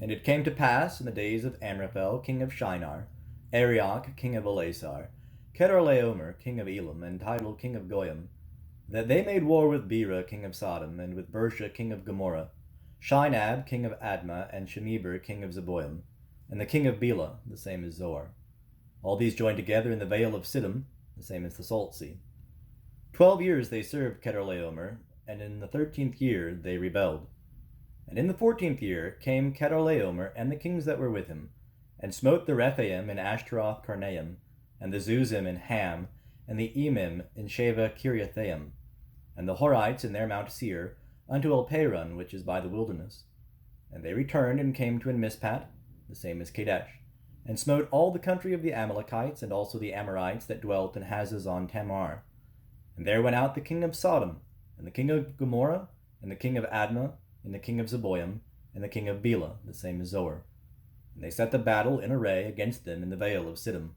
And it came to pass in the days of Amraphel king of Shinar, Arioch king of Elasar, Chedorlaomer king of Elam, and Tidal king of Goyim, that they made war with Bera king of Sodom, and with Bersha king of Gomorrah, Shinab king of Admah, and Shemeber king of Zeboim, and the king of Bela, the same as Zoar. All these joined together in the vale of Siddim, the same as the Salt Sea. 12 years they served Chedorlaomer, and in the 13th year they rebelled. And in the 14th year came Chedorlaomer and the kings that were with him, and smote the Rephaim in Ashtaroth Karnaim, and the Zuzim in Ham, and the Emim in Sheva Kiriathaim, and the Horites in their Mount Seir, unto Elparan, which is by the wilderness. And they returned and came to Mizpat, the same as Kadesh, and smote all the country of the Amalekites, and also the Amorites that dwelt in Hazazon Tamar. And there went out the king of Sodom, and the king of Gomorrah, and the king of Admah, and the king of Zeboim, and the king of Bela, the same as Zoar. And they set the battle in array against them in the vale of Siddim.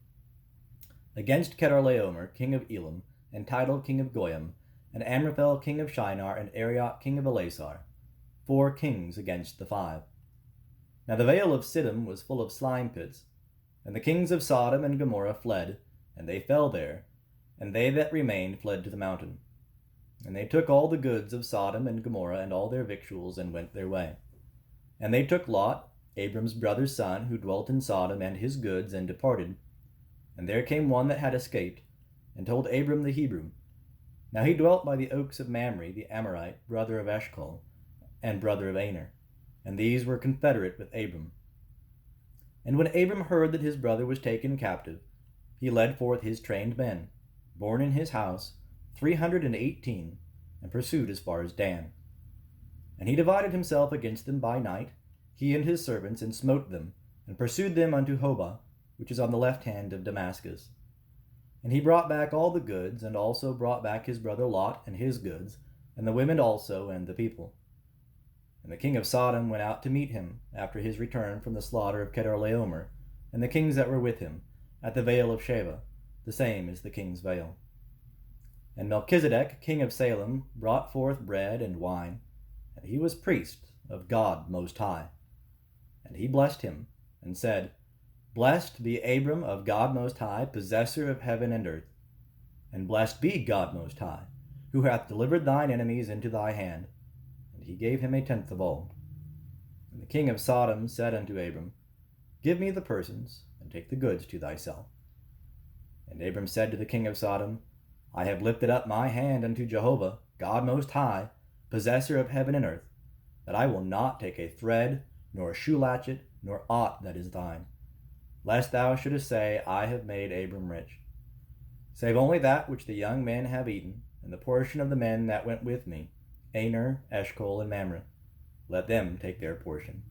Against Chedorlaomer, king of Elam, and Tidal, king of Goyim, and Amraphel, king of Shinar, and Arioch, king of Elasar, 4 kings against the 5. Now the vale of Siddim was full of slime pits, and the kings of Sodom and Gomorrah fled, and they fell there, and they that remained fled to the mountain. And they took all the goods of Sodom and Gomorrah, and all their victuals, and went their way. And they took Lot, Abram's brother's son, who dwelt in Sodom, and his goods, and departed. And there came one that had escaped, and told Abram the Hebrew. Now he dwelt by the oaks of Mamre, the Amorite, brother of Eshcol, and brother of Aner, and these were confederate with Abram. And when Abram heard that his brother was taken captive, he led forth his trained men, born in his house, 318, and pursued as far as Dan. And he divided himself against them by night, he and his servants, and smote them, and pursued them unto Hobah, which is on the left hand of Damascus. And he brought back all the goods, and also brought back his brother Lot and his goods, and the women also, and the people. And the king of Sodom went out to meet him, after his return from the slaughter of Chedorlaomer, and the kings that were with him, at the vale of Sheva, the same as the king's vale. And Melchizedek, king of Salem, brought forth bread and wine, and he was priest of God Most High. And he blessed him, and said, Blessed be Abram of God Most High, possessor of heaven and earth. And blessed be God Most High, who hath delivered thine enemies into thy hand. And he gave him 1/10 of all. And the king of Sodom said unto Abram, Give me the persons, and take the goods to thyself. And Abram said to the king of Sodom, I have lifted up my hand unto Jehovah, God Most High, possessor of heaven and earth, that I will not take a thread, nor a shoe latchet, nor aught that is thine, lest thou shouldest say, I have made Abram rich. Save only that which the young men have eaten, and the portion of the men that went with me, Aner, Eshcol, and Mamre. Let them take their portion.